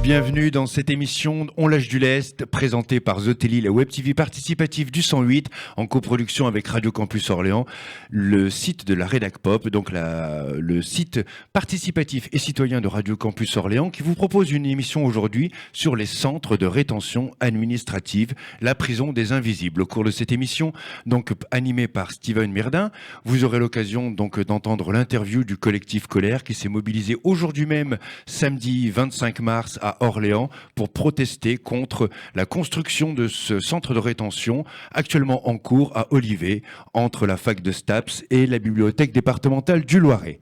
Bienvenue dans cette émission On lâche du lest, présentée par The Telly, la web TV participative du 108, en coproduction avec Radio Campus Orléans, le site de la Rédac Pop, donc le site participatif et citoyen de Radio Campus Orléans, qui vous propose une émission aujourd'hui sur les centres de rétention administrative, la prison des invisibles. Au cours de cette émission, donc animée par Steven Mirdin, vous aurez l'occasion donc d'entendre l'interview du collectif Colère qui s'est mobilisé aujourd'hui même, samedi 25 mars à Orléans, pour protester contre la construction de ce centre de rétention actuellement en cours à Olivet, entre la fac de Staps et la bibliothèque départementale du Loiret.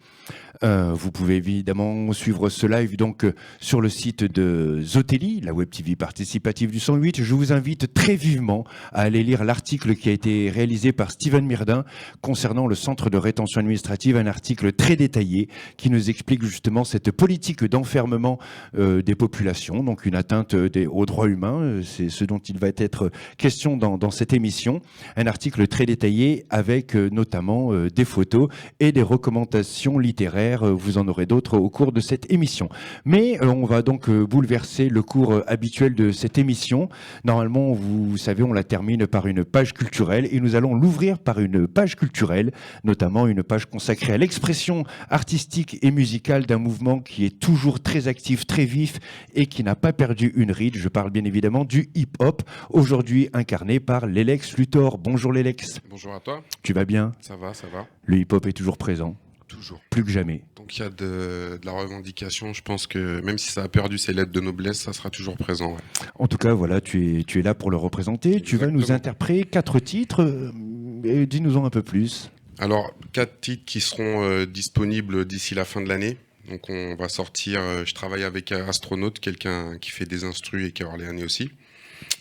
Vous pouvez évidemment suivre ce live donc sur le site de The Telly, la web TV participative du 108. Je vous invite très vivement à aller lire l'article qui a été réalisé par Steven Mirdin concernant le centre de rétention administrative, un article très détaillé qui nous explique justement cette politique d'enfermement des populations, donc une atteinte aux droits humains, c'est ce dont il va être question dans cette émission. Un article très détaillé avec notamment des photos et des recommandations littéraires. Vous en aurez d'autres au cours de cette émission. Mais on va donc bouleverser le cours habituel de cette émission. Normalement, vous savez, on la termine par une page culturelle et nous allons l'ouvrir par une page culturelle, notamment une page consacrée à l'expression artistique et musicale d'un mouvement qui est toujours très actif, très vif et qui n'a pas perdu une ride. Je parle bien évidemment du hip-hop, aujourd'hui incarné par Lelex Luthor. Bonjour Lelex. Bonjour à toi. Tu vas bien ? Ça va, ça va. Le hip-hop est toujours présent ? Toujours. Plus que jamais. Donc il y a de la revendication, je pense que même si ça a perdu ses lettres de noblesse, ça sera toujours présent. Ouais. En tout cas, voilà, tu es là pour le représenter. Exactement. Tu vas nous interpréter 4 titres. Dis-nous-en un peu plus. Alors, 4 titres qui seront disponibles d'ici la fin de l'année. Donc on va sortir, je travaille avec Astronaute, quelqu'un qui fait des instrus et qui est orléanais aussi.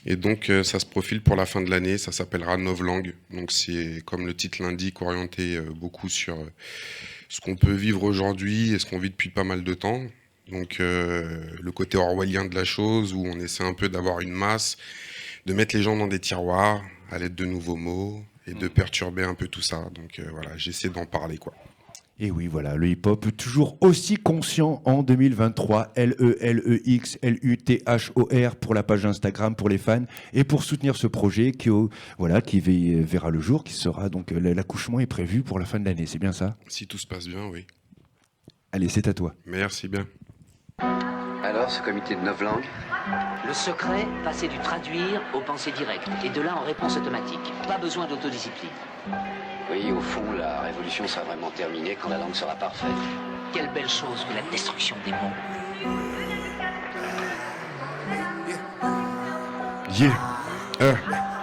Et donc ça se profile pour la fin de l'année, ça s'appellera Novlangue. Donc c'est, comme le titre l'indique, orienté beaucoup sur ce qu'on peut vivre aujourd'hui et ce qu'on vit depuis pas mal de temps. Donc le côté orwellien de la chose, où on essaie un peu d'avoir une masse, de mettre les gens dans des tiroirs à l'aide de nouveaux mots et de perturber un peu tout ça. Donc voilà, j'essaie d'en parler, quoi. Et oui, voilà, le hip-hop toujours aussi conscient en 2023, Lelex Luthor pour la page Instagram, pour les fans, et pour soutenir ce projet qui verra le jour, qui sera donc, l'accouchement est prévu pour la fin de l'année, c'est bien ça ? Si tout se passe bien, oui. Allez, c'est à toi. Merci bien. Alors, ce comité de Novlangue ? Le secret, passer du traduire au pensée directe, et de là en réponse automatique. Pas besoin d'autodiscipline. Oui, au fond, la révolution sera vraiment terminée quand la langue sera parfaite. Quelle belle chose que la destruction des mots.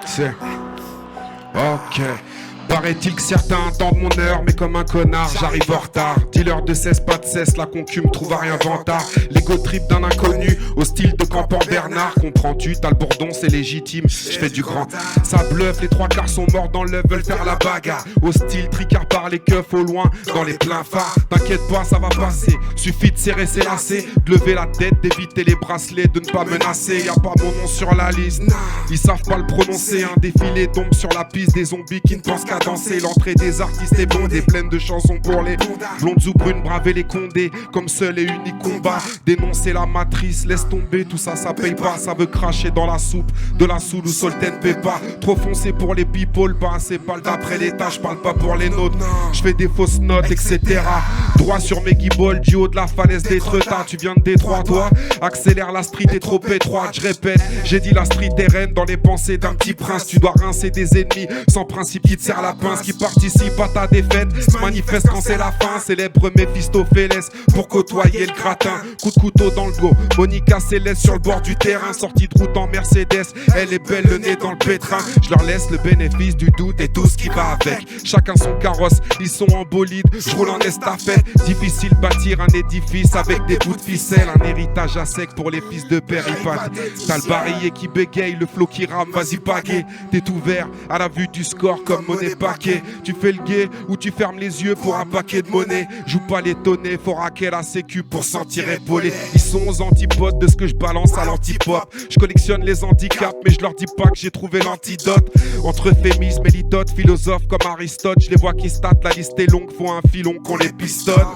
C'est... Ok. Paraît-il que certains attendent mon heure, mais comme un connard, j'arrive en retard. Dealer de cesse, pas de cesse, la concu me trouve à rien vantard. L'ego trip d'un inconnu, au style de Campan Bernard. Comprends-tu, t'as le bourdon, c'est légitime, je fais du grand. Ça bluffe, les 3/4 sont morts dans l'œuf, veulent faire la bagarre. Au style tricard par les keufs au loin, dans les pleins phares. T'inquiète pas, ça va passer, suffit de serrer ses lacets, de lever la tête, d'éviter les bracelets, de ne pas menacer. Y'a pas mon nom sur la liste, ils savent pas le prononcer. Un défilé tombe sur la piste des zombies qui ne pensent qu'à danser. L'entrée des artistes est bondée, pleine de chansons pour les blondes ou brunes, braver les condés comme seul et unique combat. Dénoncer la matrice, laisse tomber, tout ça, ça paye pas. Ça veut cracher dans la soupe, de la soule où Solten paie pas. Trop foncé pour les people, pas assez pâle d'après l'état. Je parle pas pour les nôtres, je fais des fausses notes, etc. Droit sur mes guibolles, du haut de la falaise d'Étretat. Tu viens de Détroit, toi, accélère, la street est trop étroite. Je répète, j'ai dit la street est reine dans les pensées d'un petit prince. Tu dois rincer des ennemis sans principe qui te serre la pince, qui participe à ta défaite, se manifeste quand c'est la fin. Célèbre Méphistophélès pour côtoyer le gratin. Coup de couteau dans le dos, Monica Céleste sur le bord du terrain. Sortie de route en Mercedes, elle est belle, le nez dans le pétrin. Je leur laisse le bénéfice du doute et tout ce qui va avec. Chacun son carrosse, ils sont en bolide, je roule en estafette. Difficile bâtir un édifice avec des bouts de ficelle. Un héritage à sec pour les fils de père Ipat. T'as le barillet qui bégaye, le flot qui rame, vas-y pagaie. T'es ouvert à la vue du score comme monnaie baquet. Tu fais le gay ou tu fermes les yeux pour un paquet de monnaie. Joue pas l'étonné, faut raquer la sécu pour sentir épaulé. Ils sont aux antipodes de ce que je balance à l'antipop. Je collectionne les handicaps mais je leur dis pas que j'ai trouvé l'antidote. Entre euphémisme et l'idote, philosophe comme Aristote. Je les vois qui statent, la liste est longue, faut un filon qu'on les pistonne.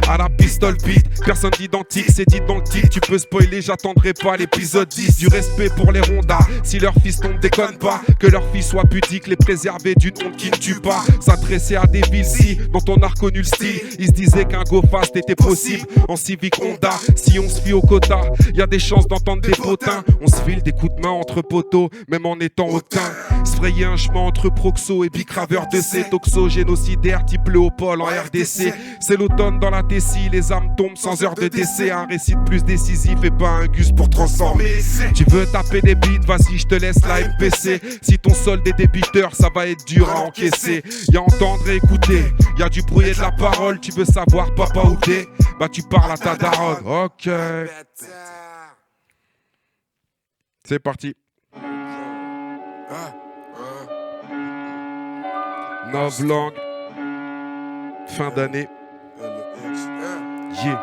À la pistole beat, personne d'identique, c'est dit dans le titre. Tu peux spoiler, j'attendrai pas l'épisode 10. Du respect pour les rondas, si leur fiston ne déconne pas. Que leur fille soit pudique, les préserver d'une honte qui ne tue pas. S'adresser à des villes si, dont on a reconnu le style. Ils se disaient qu'un go fast était possible en Civic Honda. Si on se fie au quota, y a des chances d'entendre des potins. On se file des coups de main entre poteaux, même en étant hautain. Se frayer un chemin entre Proxo et bicraveur de C. Toxo, génocidaire, type Léopold en RDC. C'est l'automne dans la Tessie, les âmes tombent sans heure de décès. Un récit de plus décisif et pas un gus pour transformer. Tu veux taper des beats, vas-y je te laisse la MPC. Si ton solde est débiteur, ça va être dur à encaisser. Y'a entendre et écouter, y'a du bruit et de la parole. Tu veux savoir papa où t'es, bah tu parles à ta daronne. Ok, c'est parti. Novlangue, fin d'année. Yeah.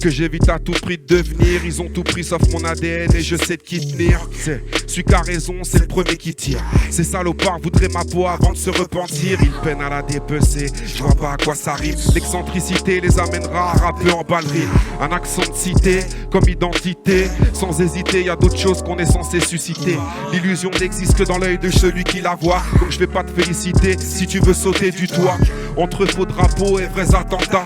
Que j'évite à tout prix de devenir. Ils ont tout pris sauf mon ADN et je sais de qui tenir. C'est celui qui a raison, c'est le premier qui tire. Ces salopards voudraient ma peau avant de se repentir. Ils peinent à la dépecer, je vois pas à quoi ça rime. L'excentricité les amènera à rapper en ballerine. Un accent de cité comme identité. Sans hésiter, y a d'autres choses qu'on est censé susciter. L'illusion n'existe que dans l'œil de celui qui la voit. Donc je vais pas te féliciter si tu veux sauter du toit. Entre faux drapeaux et vrais attentats.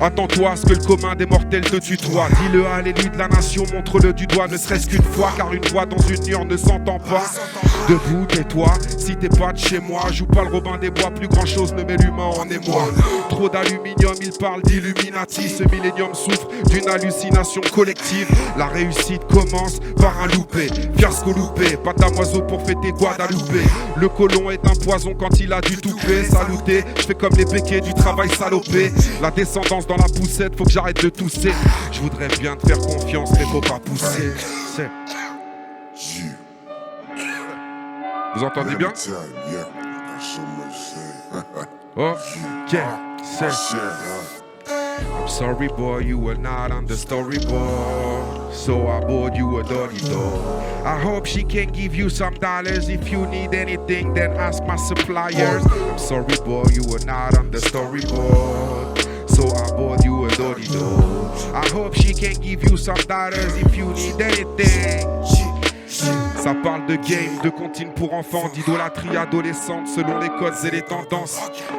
Attends-toi à ce que le commun des mortels te tutoie. Dis-le à l'élu de la nation, montre-le du doigt, ne serait-ce qu'une fois. Car une voix dans une urne ne s'entend pas. Debout, tais-toi, si t'es pas de chez moi. Joue pas le Robin des Bois, plus grand chose ne met l'humain en émoi. Trop d'aluminium, il parle d'Illuminati. Ce millénium souffre d'une hallucination collective. La réussite commence par un loupé, fiasco loupé. Pas d'amoiseau pour fêter Guadeloupe. Le colon est un poison quand il a du toupet. Saluté, je fais comme les béquets du travail salopé. La descendance dans la poussette, faut que j'arrête de tousser. Je voudrais bien te faire confiance, mais faut pas pousser. C'est... Vous entendez bien? Ok, c'est... I'm sorry boy, you were not on the storyboard, so I bought you a dolly doll. I hope she can give you some dollars. If you need anything, then ask my suppliers. I'm sorry boy, you were not on the storyboard, so I bought you a dolly doll. I hope she can give you some dollars if you need anything. Ça parle de game, de comptines pour enfants, d'idolâtrie adolescente selon les codes et les tendances.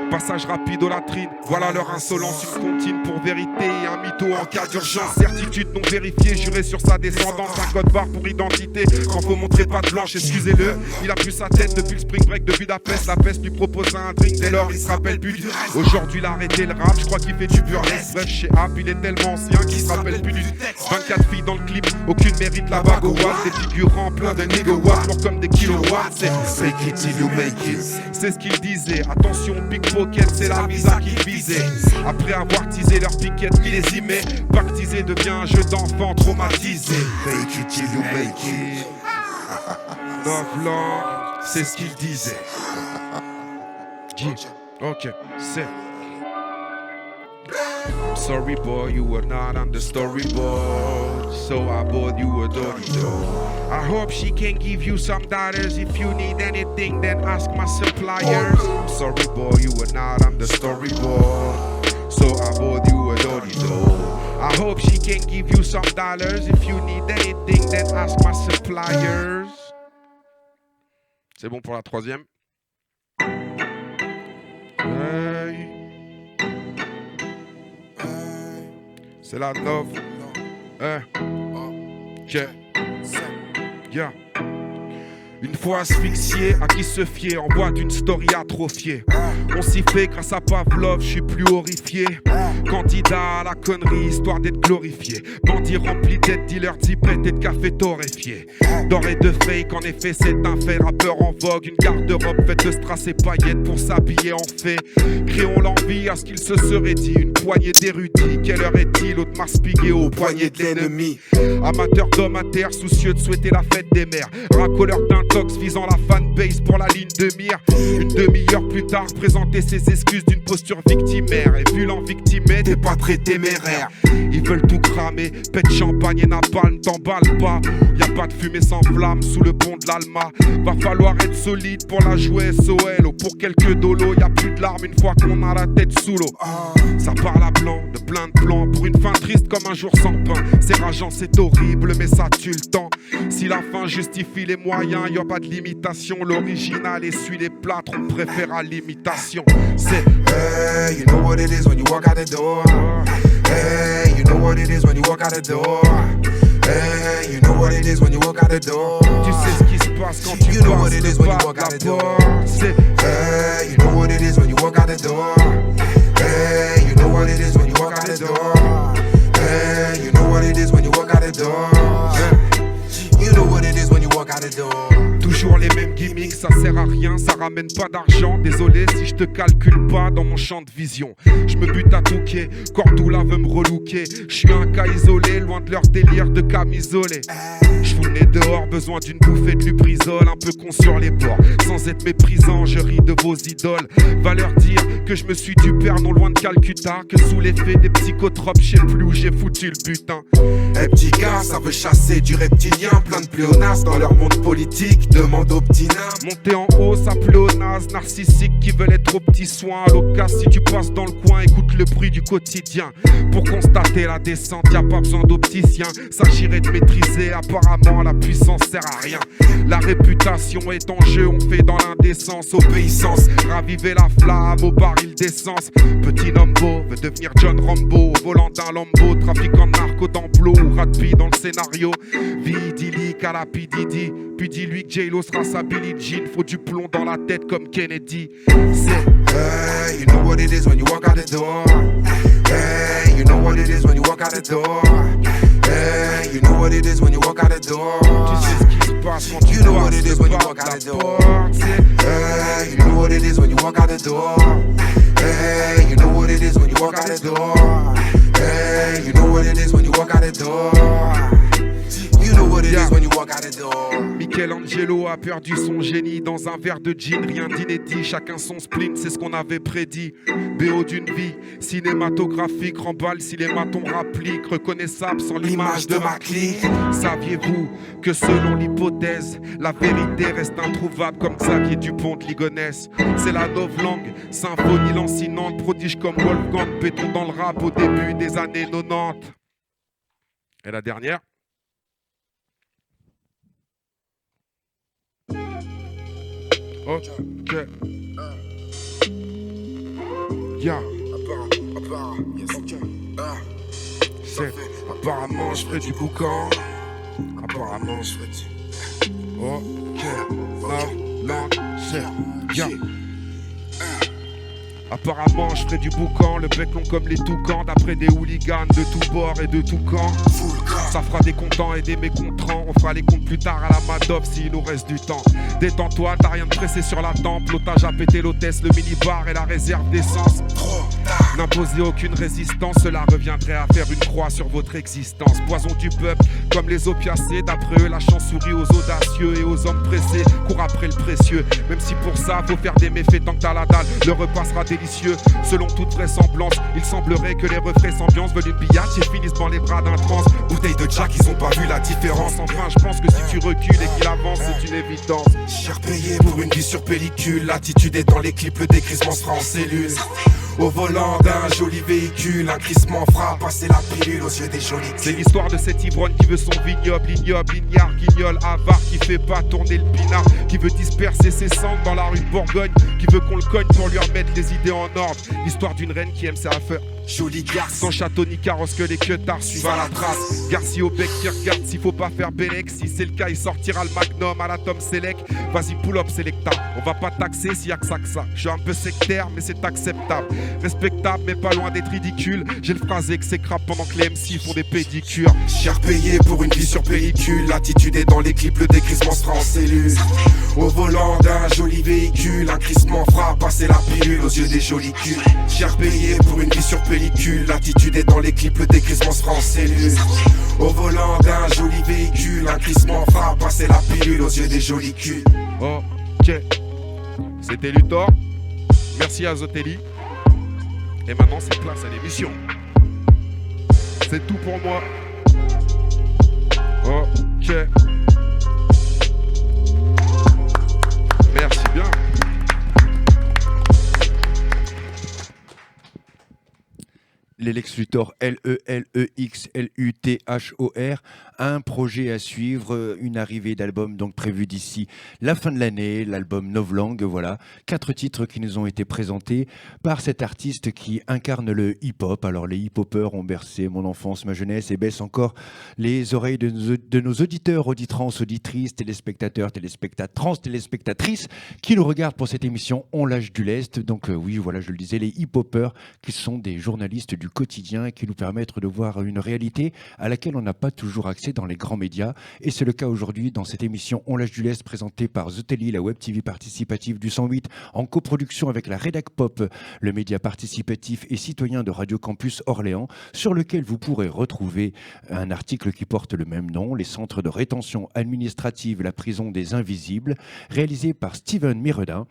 Passage rapide aux latrines, voilà leur insolence. Une comptine pour vérité et un mytho en cas d'urgence. Certitude non vérifiée, jurée sur sa descendance. Un code barre pour identité, quand faut montrer pas de blanche. Excusez-le, il a plus sa tête depuis le spring break de Budapest. La peste lui propose un drink, dès lors il se rappelle plus du... Aujourd'hui il a arrêté le rap, je crois qu'il fait du burlesque. Bref, chez App, il est tellement ancien qu'il se rappelle plus du texte. 24 filles dans le clip, aucune mérite la bague au watt. Des figurants plein de négawatts, lourd comme des kilowatts. C'est fake it till you make it. C'est ce qu'il disait, attention pickpocket, c'est la visa qu'il visait. Après avoir teasé leur piquette millésimée, baptisé devient un jeu d'enfant traumatisé. Fake it till you make it. Novlangue, c'est ce qu'il disait. Ok, c'est... I'm sorry boy, you were not on the storyboard, so I bought you a dolly doll. I hope she can give you some dollars. If you need anything, then ask my suppliers. I'm sorry boy, you were not on the storyboard, so I bought you a dolly doll. I hope she can give you some dollars. If you need anything, then ask my suppliers. C'est bon pour la troisième. Hey. C'est la Nov. Ok. Yeah. Une fois asphyxié, à qui se fier en boîte d'une story atrophiée. On s'y fait grâce à Pavlov, je suis plus horrifié. Candidat à la connerie, histoire d'être glorifié. Bandit rempli d'être dealer d'hypette et de café torréfié. D'or et de fake, en effet c'est un fait. Rappeur en vogue, une garde-robe faite de strass et paillettes pour s'habiller en fait. Créons l'envie à ce qu'il se serait dit. Une poignée d'érudits, quelle heure est-il? Autre marspigué au poignet de l'ennemi. Amateur d'hommes à terre, soucieux de souhaiter la fête des mères. Racoleur d'un tox visant la fanbase pour la ligne de mire. Une demi-heure plus tard, présenter ses excuses d'une posture victimaire. Et vu l'en-victimé, t'es pas très téméraire. Ils veulent tout cramer, pète champagne et napalm, t'emballe pas. Y'a pas de fumée sans flamme sous le pont de l'Alma. Va falloir être solide pour la jouer SOL. Ou pour quelques dolos, y'a plus de larmes une fois qu'on a la tête sous l'eau. Ça parle à blanc, de plein de plans. Pour une fin triste comme un jour sans pain. C'est rageant, c'est horrible, mais ça tue le temps. Si la fin justifie les moyens, y'a pas de limitation. L'original essuie les plâtres, on préfère à l'imitation. C'est hey, you know what it is when you walk out the door. Hey, you know what it is when you walk out the door. Hey, you know what it is when you walk out the door. Tu sais ce qui se passe quand tu You know what passes it is le when you pas walk de out la the door. porte. C'est Hey, you know what it is when you walk out the door. Hey, you know what it is when you walk out the door. Hey, you know what it is when you walk out the door. You know what it is when you walk out the door. toujours les mêmes gimmicks, ça sert à rien, ça ramène pas d'argent. Désolé si je te calcule pas dans mon champ de vision. Je me bute à Touquet, Cordula veut me relooker. Je suis un cas isolé, loin de leur délire de camisolé. Je vous le nez dehors, besoin d'une bouffée de lubrizol. Un peu con sur les bords, sans être méprisant, je ris de vos idoles. Va leur dire que je me suis du père non loin de Calcutta, que sous l'effet des psychotropes, je sais plus où j'ai foutu le butin. Eh petit gars, ça veut chasser du reptilien. Plein de pléonasses dans leur monde politique, demande au petit nain. Monter en haut, ça pléonase, narcissique qui veulent être aux petits soins. À l'occasion, si tu passes dans le coin, écoute le bruit du quotidien. Pour constater la descente, y a pas besoin d'opticien. S'agirait de maîtriser, apparemment la puissance sert à rien. La réputation est en jeu, on fait dans l'indécence. Obéissance, raviver la flamme au baril d'essence. Petit Nombo veut devenir John Rambo, au volant d'un Lambo, trafiquant de narco d'emploi ou Ratpi dans le scénario. Vie idyllique à la P. Diddy, puis dis-lui que J-Lo sera sa Billie Jean. Faut du plomb dans la tête comme Kennedy. C'est Hey, you know what it is when you walk out the door. Hey, you know what it is when you walk out the door. Hey, you know what it is when you walk out the door. tu sais ce qui se passe quand tu You know what passes it is le when you pas walk de out la the door. porte. C'est Hey, you know what it is when you walk out the door. Hey, you know what it is when you walk out the door. Hey, you know what it is when you walk out the door. You know what it is when you walk out the door. Michelangelo a perdu son génie dans un verre de gin, rien d'inédit, chacun son spleen, c'est ce qu'on avait prédit. BO d'une vie cinématographique, remballe si les matons rappliquent, reconnaissable sans l'image de ma clique. Saviez-vous que selon l'hypothèse, la vérité reste introuvable comme Xavier Dupont de Ligonnès? C'est la novlangue, symphonie lancinante, prodige comme Wolfgang, béton dans le rap au début des années 90. Et la dernière? Ok. Yeah. C'est apparemment je ferai du boucan. Apparemment je ferai du. Ok. Non, c'est. Yeah. Apparemment je ferai du boucan, le bec long comme les toucans, d'après des hooligans de tous bords et de tous camps. Ça fera des contents et des mécontents, on fera les comptes plus tard à la Madoff s'il nous reste du temps. Détends-toi, t'as rien de pressé sur la tempe, l'otage a pété l'hôtesse, le minibar et la réserve d'essence. N'imposez aucune résistance, cela reviendrait à faire une croix sur votre existence. Poison du peuple, comme les opiacés, d'après eux la chance sourit aux audacieux et aux hommes pressés, court après le précieux. Même si pour ça faut faire des méfaits tant que t'as la dalle, le repas sera délicieux. Selon toute vraisemblance, il semblerait que les refrains s'ambiance veulent une billette et finissent dans les bras d'un trans. Bouteille de Jack, ils ont pas vu la différence. Enfin, je pense que si tu recules et qu'il avance, c'est une évidence. Cher payé pour une vie sur pellicule. L'attitude est dans les clips, le décrissement sera en cellule. Au volant d'un joli véhicule, un crissement fera passer la pilule aux yeux des jolis. C'est l'histoire de cet ivrogne qui veut son vignoble, ignoble, ignare, guignol, avare, qui fait pas tourner le pinard, qui veut disperser ses cendres dans la rue de Bourgogne, qui veut qu'on le cogne pour lui remettre les idées en ordre. L'histoire d'une reine qui aime ses affaires. Joli garce, Sans château ni carrosse que les queutards suivent à la trace. Garci au bec qui regarde s'il faut pas faire Bélec. Si c'est le cas, il sortira le Magnum à la Tom Select. Vas-y, pull up, Selecta. On va pas taxer s'il y a que ça que ça. Je suis un peu sectaire, mais c'est acceptable. Respectable mais pas loin d'être ridicule. J'ai le phrasé que c'est crap pendant que les MC font des pédicures. Cher payé pour une vie sur pellicule. L'attitude est dans les clips, le décrissement sera en cellule. Au volant d'un joli véhicule, un crissement fera passer la pilule aux yeux des jolis culs. Cher payé pour une vie sur pellicule. L'attitude est dans les clips, le décrissement sera en cellule. Au volant d'un joli véhicule, un crissement fera passer la pilule aux yeux des jolis culs. Ok, c'était Luthor. Merci à Zotelli. Et maintenant c'est place à l'émission. C'est tout pour moi. Ok. Merci bien. L'Elex Luthor, Lelexluthor, un projet à suivre, une arrivée d'album donc prévue d'ici la fin de l'année, l'album Novlangue, voilà. 4 titres qui nous ont été présentés par cet artiste qui incarne le hip-hop. Alors les hip-hopeurs ont bercé mon enfance, ma jeunesse et baissent encore les oreilles de nos auditeurs, auditrances, auditrices, téléspectateurs, téléspectatrances, téléspectatrices qui nous regardent pour cette émission On lâche du lest. Donc oui, voilà, je le disais, les hip-hopeurs qui sont des journalistes du quotidien et qui nous permettent de voir une réalité à laquelle on n'a pas toujours accès dans les grands médias. Et c'est le cas aujourd'hui dans cette émission On lâche du lest présentée par Zotelli, la web TV participative du 108, en coproduction avec la Rédac Pop, le média participatif et citoyen de Radio Campus Orléans, sur lequel vous pourrez retrouver un article qui porte le même nom, les centres de rétention administrative, la prison des invisibles, réalisé par Steven Miredin,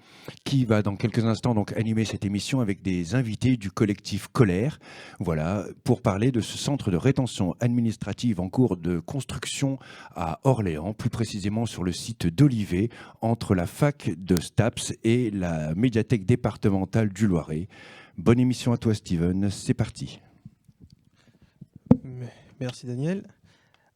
qui va dans quelques instants donc animer cette émission avec des invités du collectif Colère. Voilà, pour parler de ce centre de rétention administrative en cours de construction à Orléans, plus précisément sur le site d'Olivet, entre la fac de Staps et la médiathèque départementale du Loiret. Bonne émission à toi, Steven. C'est parti. Merci, Daniel.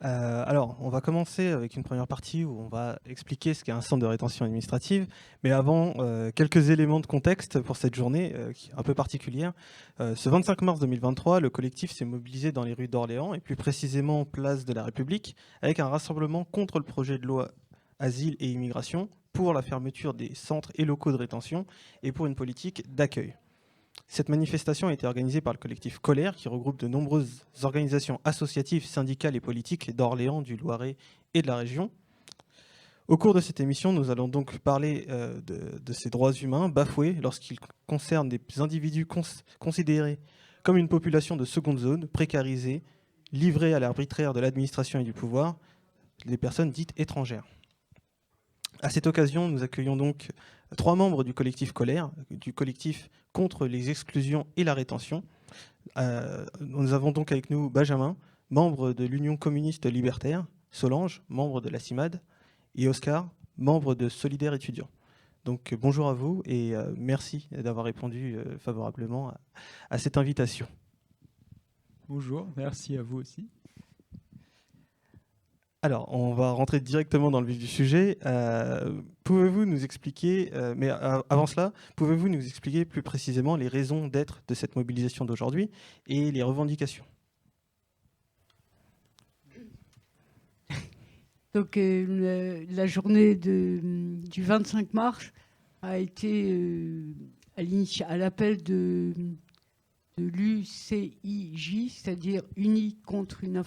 Alors, on va commencer avec une première partie où on va expliquer ce qu'est un centre de rétention administrative. Mais avant, quelques éléments de contexte pour cette journée qui est un peu particulière. Ce 25 mars 2023, le collectif s'est mobilisé dans les rues d'Orléans et plus précisément place de la République avec un rassemblement contre le projet de loi Asile et Immigration, pour la fermeture des centres et locaux de rétention et pour une politique d'accueil. Cette manifestation a été organisée par le collectif Colère, qui regroupe de nombreuses organisations associatives, syndicales et politiques d'Orléans, du Loiret et de la région. Au cours de cette émission, nous allons donc parler de ces droits humains bafoués lorsqu'ils concernent des individus considérés comme une population de seconde zone, précarisée, livrée à l'arbitraire de l'administration et du pouvoir, les personnes dites étrangères. À cette occasion, nous accueillons donc 3 membres du collectif Colère, du collectif contre les exclusions et la rétention. Nous avons donc avec nous Benjamin, membre de l'Union communiste libertaire, Solange, membre de la CIMAD, et Oscar, membre de Solidaire étudiant. Donc bonjour à vous et merci d'avoir répondu favorablement à cette invitation. Bonjour, merci à vous aussi. Alors, on va rentrer directement dans le vif du sujet. Pouvez-vous nous expliquer, mais avant cela, pouvez-vous nous expliquer plus précisément les raisons d'être de cette mobilisation d'aujourd'hui et les revendications ? Donc, la journée du 25 mars a été à l'appel de l'UCIJ, c'est-à-dire Unis contre une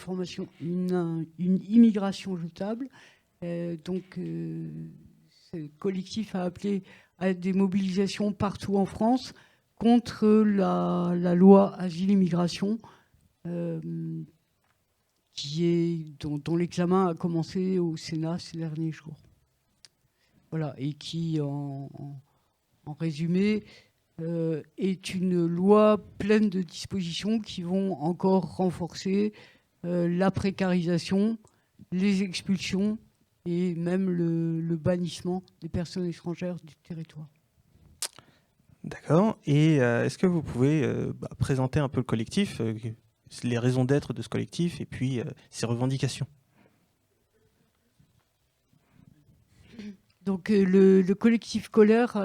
immigration jetable. Donc, ce collectif a appelé à des mobilisations partout en France contre la loi Asile-Immigration, dont l'examen a commencé au Sénat ces derniers jours. Voilà, et qui, en résumé, est une loi pleine de dispositions qui vont encore renforcer la précarisation, les expulsions et même le bannissement des personnes étrangères du territoire. D'accord. Et est-ce que vous pouvez présenter un peu le collectif, les raisons d'être de ce collectif et puis ses revendications ? Donc le collectif Colère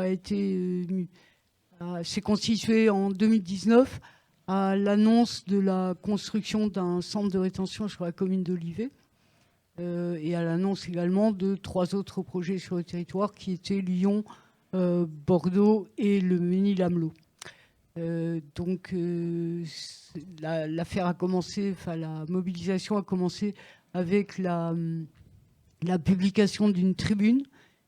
s'est constitué en 2019 à l'annonce de la construction d'un centre de rétention sur la commune d'Olivet et à l'annonce également de 3 autres projets sur le territoire qui étaient Lyon, Bordeaux et le Mesnil-Amelot. L'affaire a commencé, enfin la mobilisation a commencé avec la publication d'une tribune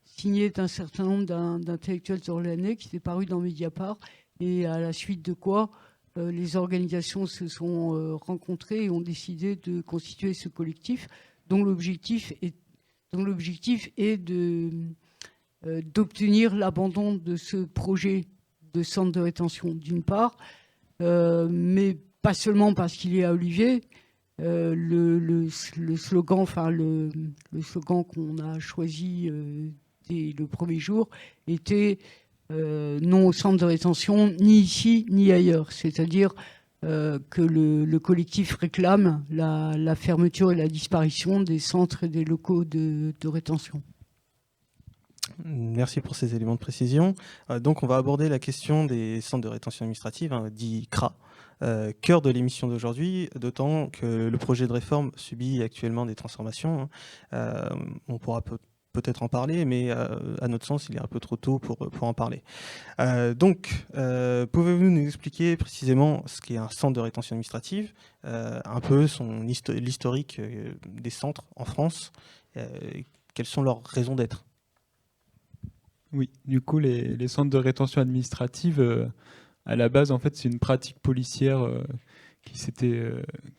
signée d'un certain nombre d'intellectuels orléanais qui était parue dans Mediapart, et à la suite de quoi les organisations se sont rencontrées et ont décidé de constituer ce collectif dont l'objectif est d'obtenir l'abandon de ce projet de centre de rétention d'une part, mais pas seulement parce qu'il est à Olivier. Le slogan qu'on a choisi dès le premier jour était non au centre de rétention, ni ici ni ailleurs. C'est-à-dire que le collectif réclame la fermeture et la disparition des centres et des locaux de rétention. Merci pour ces éléments de précision. Donc on va aborder la question des centres de rétention administrative, dit CRA, cœur de l'émission d'aujourd'hui, d'autant que le projet de réforme subit actuellement des transformations. On pourra peut-être en parler, mais à notre sens, il est un peu trop tôt pour en parler. Donc, pouvez-vous nous expliquer précisément ce qu'est un centre de rétention administrative, un peu l'historique des centres en France, quelles sont leurs raisons d'être? Oui, du coup, les centres de rétention administrative, à la base, en fait, c'est une pratique policière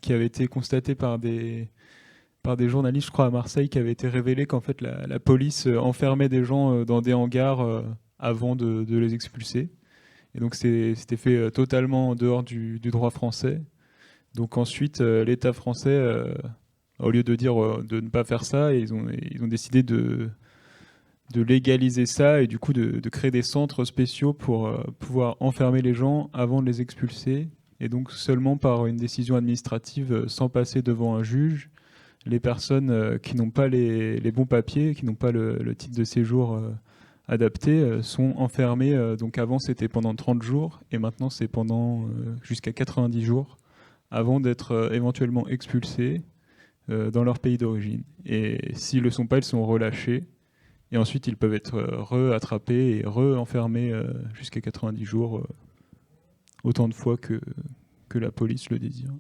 qui avait été constatée par des journalistes, je crois, à Marseille, qui avait été révélé qu'en fait, la police enfermait des gens dans des hangars avant de les expulser. Et donc, c'était fait totalement en dehors du droit français. Donc ensuite, l'État français, au lieu de dire de ne pas faire ça, ils ont décidé de légaliser ça et du coup de créer des centres spéciaux pour pouvoir enfermer les gens avant de les expulser. Et donc seulement par une décision administrative, sans passer devant un juge, les personnes qui n'ont pas les bons papiers, qui n'ont pas le titre de séjour adapté, sont enfermées. Donc avant c'était pendant 30 jours et maintenant c'est pendant jusqu'à 90 jours avant d'être éventuellement expulsés dans leur pays d'origine. Et s'ils ne le sont pas, ils sont relâchés. Et ensuite, ils peuvent être re-attrapés et re-enfermés jusqu'à 90 jours, autant de fois que la police le désire.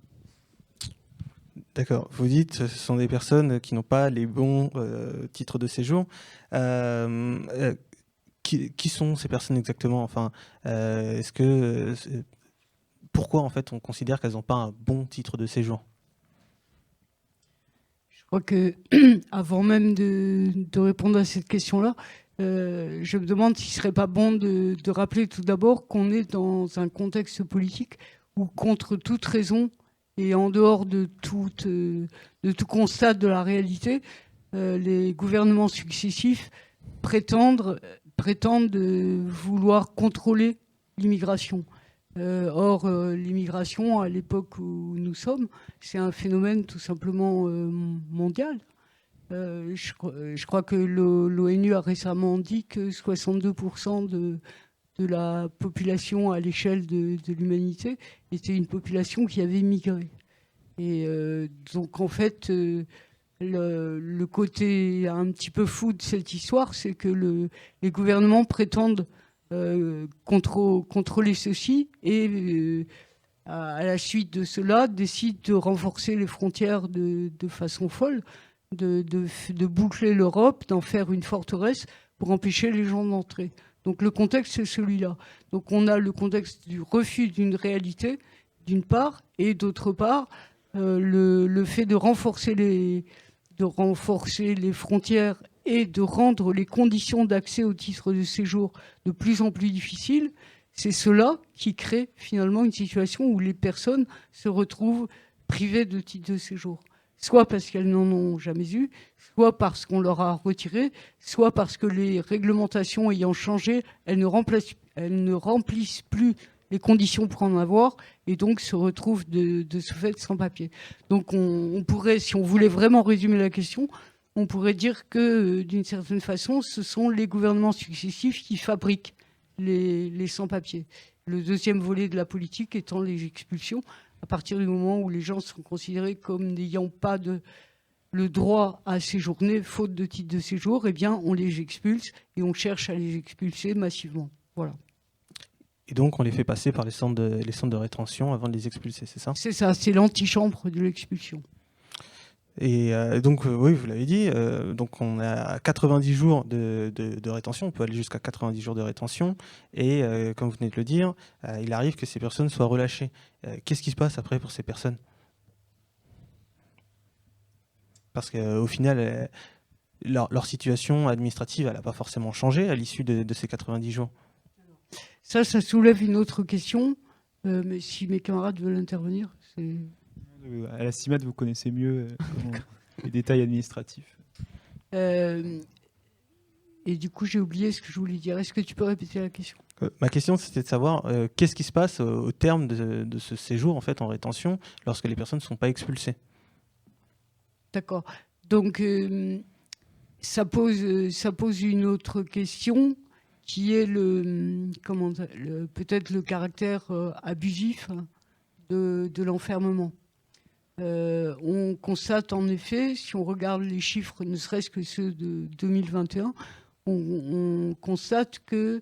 D'accord. Vous dites que ce sont des personnes qui n'ont pas les bons titres de séjour. Qui sont ces personnes exactement? Enfin, pourquoi en fait on considère qu'elles n'ont pas un bon titre de séjour? Je crois que, avant même de répondre à cette question-là, je me demande s'il ne serait pas bon de rappeler tout d'abord qu'on est dans un contexte politique où, contre toute raison et en dehors de tout constat de la réalité, les gouvernements successifs prétendent vouloir contrôler l'immigration. Or, l'immigration, à l'époque où nous sommes, c'est un phénomène tout simplement mondial. Je crois que l'ONU a récemment dit que 62% de la population à l'échelle de l'humanité était une population qui avait migré. Et donc, en fait, le côté un petit peu fou de cette histoire, c'est que les gouvernements prétendent contrôler ceci et à la suite de cela décident de renforcer les frontières de façon folle, de boucler l'Europe, d'en faire une forteresse pour empêcher les gens d'entrer. Donc le contexte c'est celui-là. Donc on a le contexte du refus d'une réalité d'une part, et d'autre part le fait de renforcer les frontières et de rendre les conditions d'accès au titre de séjour de plus en plus difficiles, c'est cela qui crée finalement une situation où les personnes se retrouvent privées de titre de séjour. Soit parce qu'elles n'en ont jamais eu, soit parce qu'on leur a retiré, soit parce que les réglementations ayant changé, elles ne remplissent plus les conditions pour en avoir, et donc se retrouvent de ce fait sans papier. Donc on pourrait, si on voulait vraiment résumer la question, on pourrait dire que, d'une certaine façon, ce sont les gouvernements successifs qui fabriquent les sans-papiers. Le deuxième volet de la politique étant les expulsions. À partir du moment où les gens sont considérés comme n'ayant pas le droit à séjourner, faute de titre de séjour, eh bien, on les expulse et on cherche à les expulser massivement. Voilà. Et donc, on les fait passer par les centres de rétention avant de les expulser, c'est ça? C'est ça, c'est l'antichambre de l'expulsion. Et donc, oui, vous l'avez dit, donc on a 90 jours de rétention, on peut aller jusqu'à 90 jours de rétention, et comme vous venez de le dire, il arrive que ces personnes soient relâchées. Qu'est-ce qui se passe après pour ces personnes? Parce qu'au final, leur situation administrative, elle n'a pas forcément changé à l'issue de ces 90 jours. Ça soulève une autre question, mais si mes camarades veulent intervenir, c'est... À la CIMAD, vous connaissez mieux les détails administratifs. Et du coup, j'ai oublié ce que je voulais dire. Est-ce que tu peux répéter la question? Ma question, c'était de savoir qu'est-ce qui se passe au terme de ce séjour en fait, en rétention lorsque les personnes ne sont pas expulsées. D'accord. Donc, ça pose une autre question qui est peut-être le caractère abusif de l'enfermement. On constate en effet, si on regarde les chiffres, ne serait-ce que ceux de 2021, on constate que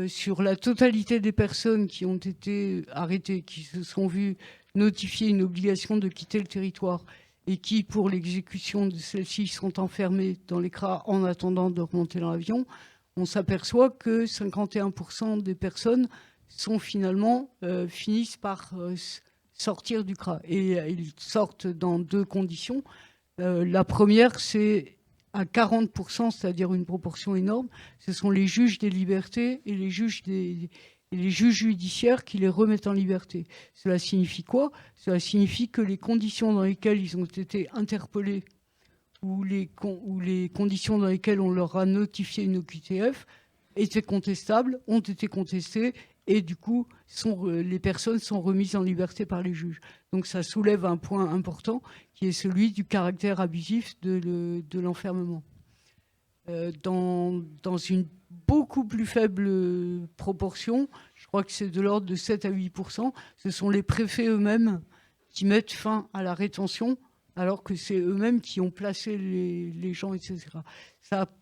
sur la totalité des personnes qui ont été arrêtées, qui se sont vues notifier une obligation de quitter le territoire et qui, pour l'exécution de celle-ci, sont enfermées dans les CRA en attendant de remonter dans l'avion, on s'aperçoit que 51% des personnes sont finalement finissent par sortir du CRA. Et ils sortent dans deux conditions. La première, c'est à 40%, c'est-à-dire une proportion énorme. Ce sont les juges des libertés et les juges judiciaires qui les remettent en liberté. Cela signifie quoi? Cela signifie que les conditions dans lesquelles ils ont été interpellés ou les conditions dans lesquelles on leur a notifié une OQTF étaient contestables, ont été contestées, et du coup, les personnes sont remises en liberté par les juges. Donc ça soulève un point important, qui est celui du caractère abusif de l'enfermement. Dans une beaucoup plus faible proportion, je crois que c'est de l'ordre de 7 à 8%, ce sont les préfets eux-mêmes qui mettent fin à la rétention, alors que c'est eux-mêmes qui ont placé les gens, etc. Ça,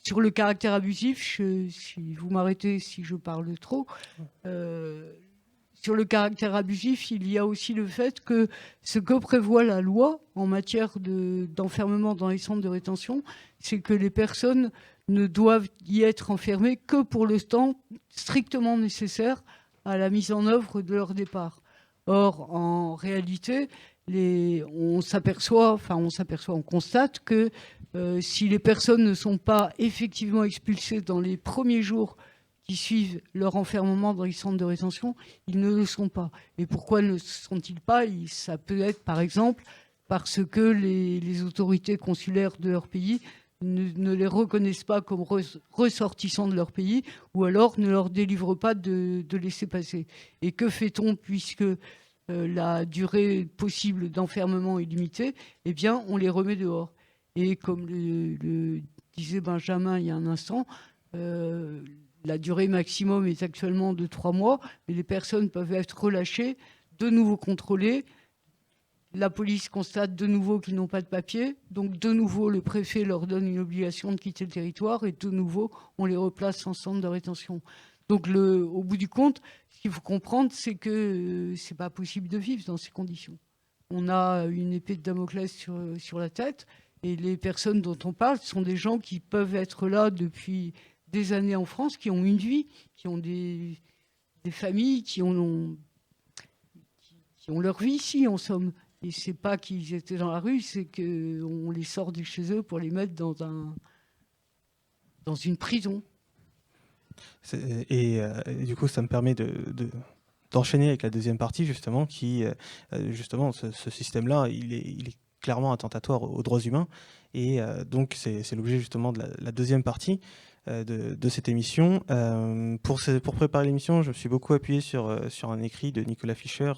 sur le caractère abusif, si vous m'arrêtez si je parle trop, sur le caractère abusif, il y a aussi le fait que ce que prévoit la loi en matière d'enfermement dans les centres de rétention, c'est que les personnes ne doivent y être enfermées que pour le temps strictement nécessaire à la mise en œuvre de leur départ. Or, en réalité, on constate que si les personnes ne sont pas effectivement expulsées dans les premiers jours qui suivent leur enfermement dans les centres de rétention, ils ne le sont pas. Et pourquoi ne sont-ils pas? Ça peut être, par exemple, parce que les autorités consulaires de leur pays ne les reconnaissent pas comme ressortissants de leur pays, ou alors ne leur délivrent pas de laissez-passer. Et que fait-on puisque la durée possible d'enfermement est limitée? Eh bien, on les remet dehors. Et comme le disait Benjamin il y a un instant, la durée maximum est actuellement de 3 mois, mais les personnes peuvent être relâchées, de nouveau contrôlées. La police constate de nouveau qu'ils n'ont pas de papier, donc de nouveau le préfet leur donne une obligation de quitter le territoire et de nouveau on les replace en centre de rétention. Donc au bout du compte, ce qu'il faut comprendre, c'est que c'est pas possible de vivre dans ces conditions. On a une épée de Damoclès sur la tête. Et les personnes dont on parle sont des gens qui peuvent être là depuis des années en France, qui ont une vie, qui ont des familles, qui ont leur vie ici, en somme. Et c'est pas qu'ils étaient dans la rue, c'est qu'on les sort de chez eux pour les mettre dans une prison. Et du coup, ça me permet d'enchaîner avec la deuxième partie, justement, qui, justement, ce système-là, il est clairement attentatoire aux droits humains. Et donc, c'est l'objet justement de la deuxième partie de cette émission. Pour préparer l'émission, je me suis beaucoup appuyé sur un écrit de Nicolas Fischer,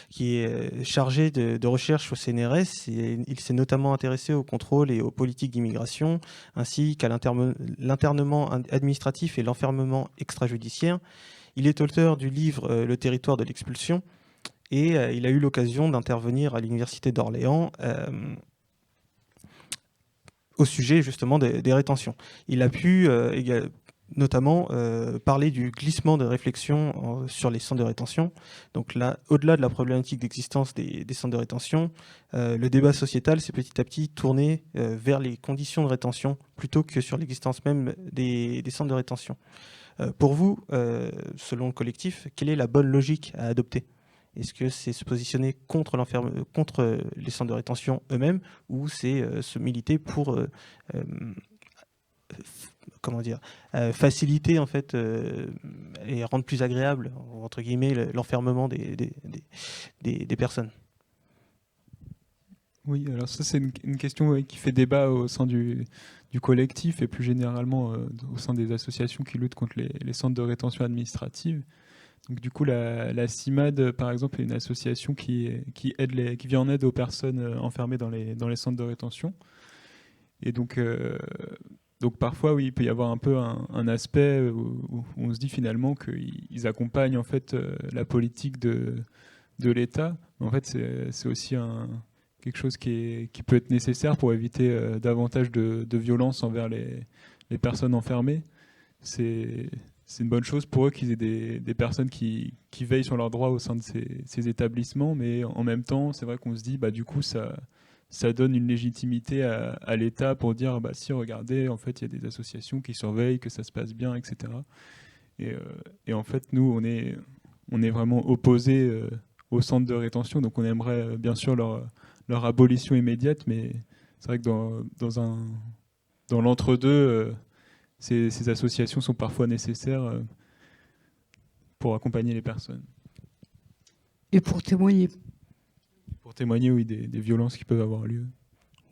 qui est chargé de recherche au CNRS. Et il s'est notamment intéressé au contrôle et aux politiques d'immigration, ainsi qu'à l'internement administratif et l'enfermement extrajudiciaire. Il est auteur du livre Le territoire de l'expulsion. Et il a eu l'occasion d'intervenir à l'Université d'Orléans au sujet justement des rétentions. Il a pu notamment parler du glissement de réflexion sur les centres de rétention. Donc là, au-delà de la problématique d'existence des centres de rétention, le débat sociétal s'est petit à petit tourné vers les conditions de rétention plutôt que sur l'existence même des centres de rétention. Pour vous, selon le collectif, quelle est la bonne logique à adopter ? Est-ce que c'est se positionner contre les centres de rétention eux-mêmes, ou c'est se militer pour faciliter en fait et rendre plus agréable entre guillemets l'enfermement des personnes? Oui, alors ça c'est une question qui fait débat au sein du collectif et plus généralement au sein des associations qui luttent contre les centres de rétention administrative. Donc du coup, la CIMAD, par exemple, est une association qui vient en aide aux personnes enfermées dans les centres de rétention. Et donc parfois, oui, il peut y avoir un peu un aspect où on se dit finalement qu'ils accompagnent en fait la politique de l'État. Mais en fait, c'est aussi quelque chose qui peut être nécessaire pour éviter davantage de violence envers les personnes enfermées. C'est une bonne chose pour eux qu'ils aient des personnes qui veillent sur leurs droits au sein de ces établissements, mais en même temps, c'est vrai qu'on se dit, du coup, ça donne une légitimité à l'État pour dire, si, regardez, en fait, il y a des associations qui surveillent, que ça se passe bien, etc. Et en fait, nous, on est vraiment opposés aux centres de rétention, donc on aimerait bien sûr leur abolition immédiate, mais c'est vrai que dans l'entre-deux, ces associations sont parfois nécessaires pour accompagner les personnes. Et pour témoigner. Pour témoigner, oui, des violences qui peuvent avoir lieu.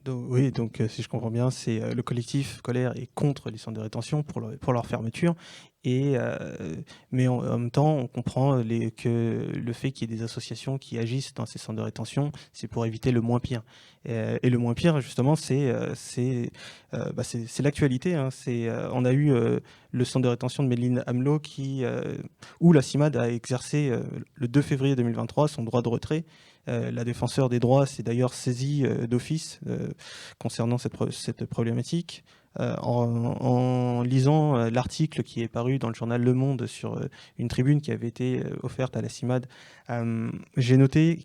Donc si je comprends bien, c'est le collectif Colère est contre les centres de rétention pour leur fermeture. Mais en même temps, on comprend que le fait qu'il y ait des associations qui agissent dans ces centres de rétention, c'est pour éviter le moins pire. Et le moins pire, justement, c'est l'actualité. Hein. On a eu le centre de rétention de Medellín Amlo où la CIMAD a exercé le 2 février 2023 son droit de retrait. La défenseure des droits s'est d'ailleurs saisie d'office concernant cette problématique. En lisant l'article qui est paru dans le journal Le Monde sur une tribune qui avait été offerte à la CIMAD, j'ai noté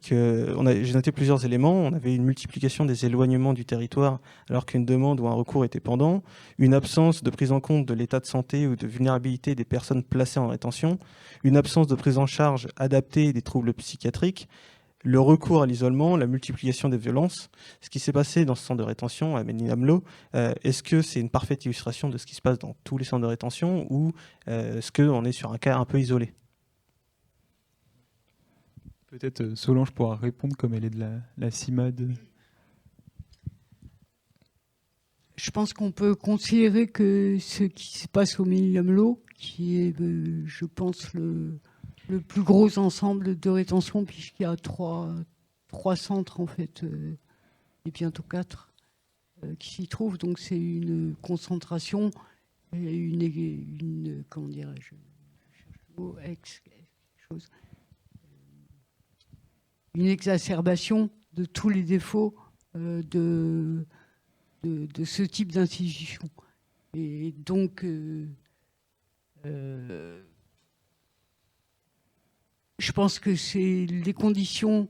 plusieurs éléments. On avait une multiplication des éloignements du territoire alors qu'une demande ou un recours était pendant, une absence de prise en compte de l'état de santé ou de vulnérabilité des personnes placées en rétention, une absence de prise en charge adaptée des troubles psychiatriques, le recours à l'isolement, la multiplication des violences. Ce qui s'est passé dans ce centre de rétention à Medellín Amlo, est-ce que c'est une parfaite illustration de ce qui se passe dans tous les centres de rétention, ou est-ce qu'on est sur un cas un peu isolé? Peut-être Solange pourra répondre comme elle est de la CIMAD. Je pense qu'on peut considérer que ce qui se passe au Medellín Amlo, qui est, je pense, le plus gros ensemble de rétention, puisqu'il y a trois centres en fait, et bientôt 4 qui s'y trouvent. Donc c'est une concentration, et une comment dirais-je, une exacerbation de tous les défauts de ce type d'institution. Et donc je pense que c'est les conditions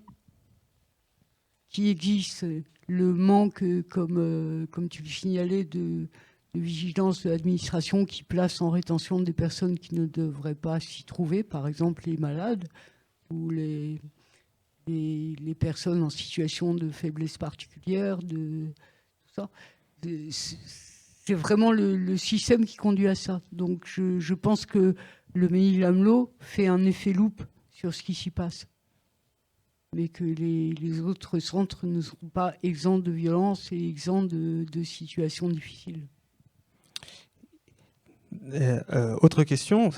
qui existent, le manque, comme tu le signalais, de vigilance de l'administration qui place en rétention des personnes qui ne devraient pas s'y trouver, par exemple les malades ou les personnes en situation de faiblesse particulière, tout ça. C'est vraiment le système qui conduit à ça. Donc je pense que le Medellín Amlo fait un effet loupe sur ce qui s'y passe, mais que les autres centres ne seront pas exempts de violence et exempts de situations difficiles. Autre question,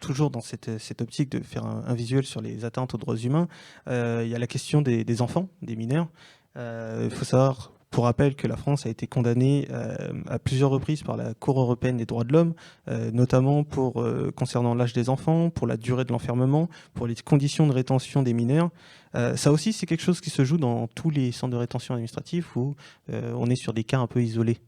toujours dans cette optique de faire un visuel sur les atteintes aux droits humains, il y a la question des enfants, des mineurs. Il faut savoir, pour rappel, que la France a été condamnée à plusieurs reprises par la Cour européenne des droits de l'homme, notamment concernant l'âge des enfants, pour la durée de l'enfermement, pour les conditions de rétention des mineurs. Ça aussi, c'est quelque chose qui se joue dans tous les centres de rétention administrative où on est sur des cas un peu isolés.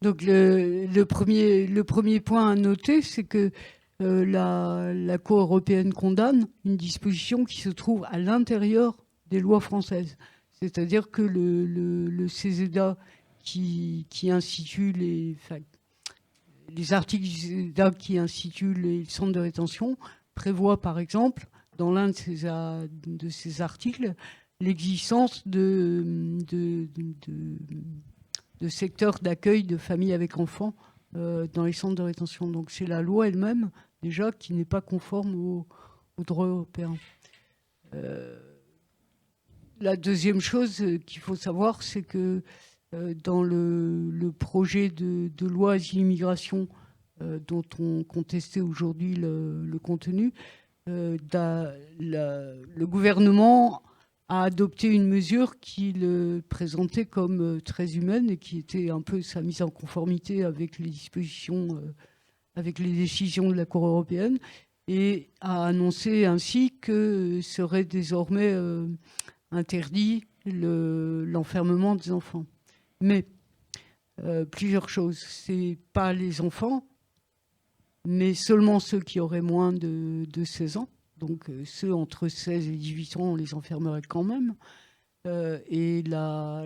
Donc le premier point à noter, c'est que la Cour européenne condamne une disposition qui se trouve à l'intérieur des lois françaises. C'est-à-dire que le CESEDA qui institue les articles du CESEDA qui instituent les centres de rétention prévoit par exemple, dans l'un de ces articles, l'existence de secteurs d'accueil de familles avec enfants dans les centres de rétention. Donc c'est la loi elle-même déjà qui n'est pas conforme au droit européen. La deuxième chose qu'il faut savoir, c'est que dans le projet de loi Asile-Immigration dont on contestait aujourd'hui le contenu, le gouvernement a adopté une mesure qu'il présentait comme très humaine et qui était un peu sa mise en conformité avec les dispositions, avec les décisions de la Cour européenne, et a annoncé ainsi que serait désormais interdit l'enfermement des enfants. Mais plusieurs choses. C'est pas les enfants, mais seulement ceux qui auraient moins de 16 ans. Donc ceux entre 16 et 18 ans, on les enfermerait quand même. Et la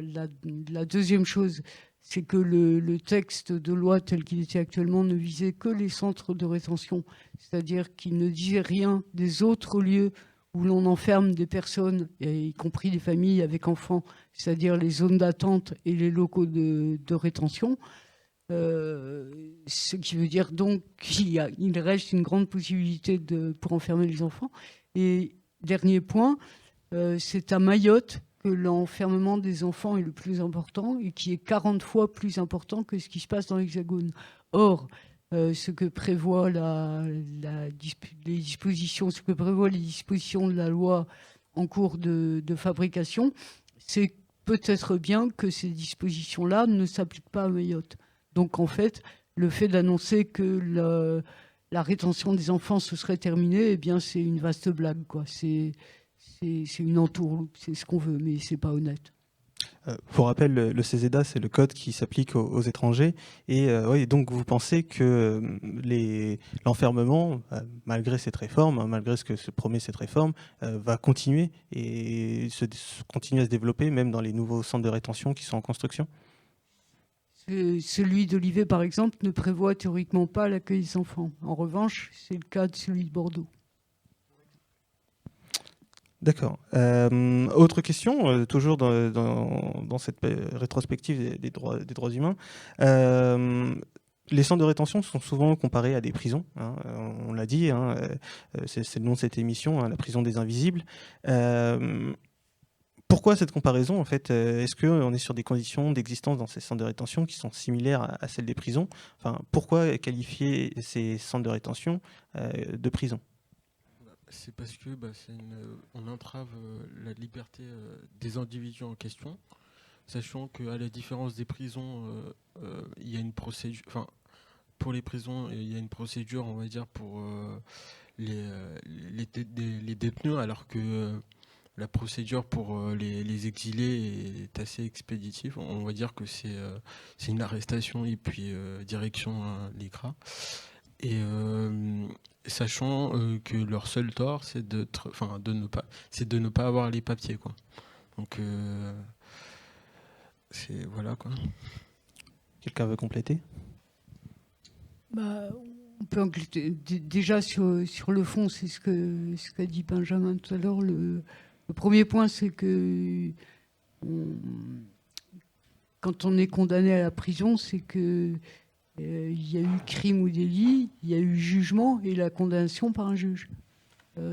deuxième chose, c'est que le texte de loi tel qu'il était actuellement ne visait que les centres de rétention, c'est-à-dire qu'il ne disait rien des autres lieux où l'on enferme des personnes, y compris des familles avec enfants, c'est-à-dire les zones d'attente et les locaux de rétention. Ce qui veut dire donc qu'il reste une grande possibilité pour enfermer les enfants. Et dernier point, c'est à Mayotte que l'enfermement des enfants est le plus important et qui est 40 fois plus important que ce qui se passe dans l'Hexagone. Or, ce que prévoient les dispositions de la loi en cours de fabrication, c'est peut-être bien que ces dispositions-là ne s'appliquent pas à Mayotte. Donc en fait, le fait d'annoncer que la rétention des enfants se serait terminée, eh bien c'est une vaste blague, quoi. C'est une entourloupe, c'est ce qu'on veut, mais c'est pas honnête. Pour rappel, le CESEDA, c'est le code qui s'applique aux étrangers. Et oui, donc vous pensez que l'enfermement, malgré cette réforme, malgré ce que se promet cette réforme, va continuer et continuer à se développer, même dans les nouveaux centres de rétention qui sont en construction ? Celui d'Olivet, par exemple, ne prévoit théoriquement pas l'accueil des enfants. En revanche, c'est le cas de celui de Bordeaux. D'accord. Autre question, toujours dans cette rétrospective des droits humains. Les centres de rétention sont souvent comparés à des prisons. Hein, on l'a dit, hein, c'est le nom de cette émission, hein, la prison des invisibles. Pourquoi cette comparaison en fait ? Est-ce qu'on est sur des conditions d'existence dans ces centres de rétention qui sont similaires à celles des prisons ? Enfin, pourquoi qualifier ces centres de rétention de prison ? C'est parce que on entrave la liberté des individus en question, sachant qu'à la différence des prisons, il y a une procédure. Enfin, pour les prisons, il y a une procédure, on va dire, pour les détenus, alors que la procédure pour les exilés est assez expéditive. On va dire que c'est une arrestation et puis direction l'ECRA. Et sachant que leur seul tort, c'est de ne pas avoir les papiers, quoi. Donc voilà, quoi. Quelqu'un veut compléter ? On peut compléter. Déjà sur le fond, c'est ce qu'a dit Benjamin tout à l'heure. Le premier point, c'est que quand on est condamné à la prison, c'est que il y a eu crime ou délit, il y a eu jugement et la condamnation par un juge.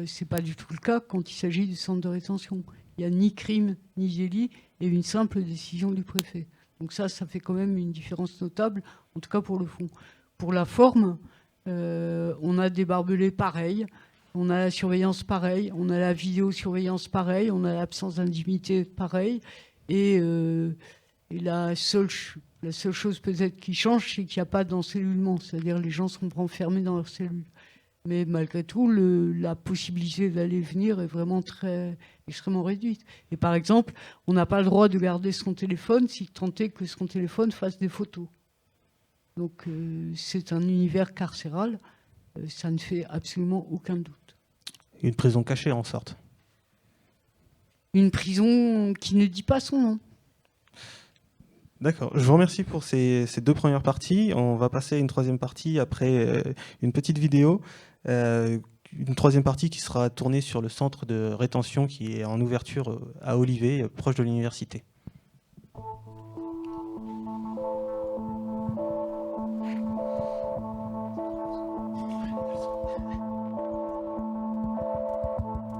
C'est pas du tout le cas quand il s'agit du centre de rétention. Il n'y a ni crime ni délit et une simple décision du préfet. Donc ça fait quand même une différence notable, en tout cas pour le fond. Pour la forme, on a des barbelés pareils, on a la surveillance pareille, on a la vidéosurveillance pareille, on a l'absence d'intimité pareille, et la seule chose peut-être qui change, c'est qu'il n'y a pas d'encellulement, c'est-à-dire les gens sont enfermés dans leur cellule. Mais malgré tout, la possibilité d'aller et venir est vraiment extrêmement réduite. Et par exemple, on n'a pas le droit de garder son téléphone si tant est que son téléphone fasse des photos. Donc c'est un univers carcéral, ça ne fait absolument aucun doute. Une prison cachée en sorte. Une prison qui ne dit pas son nom. D'accord, je vous remercie pour ces deux premières parties. On va passer à une troisième partie après une petite vidéo. Une troisième partie qui sera tournée sur le centre de rétention qui est en ouverture à Olivet, proche de l'université.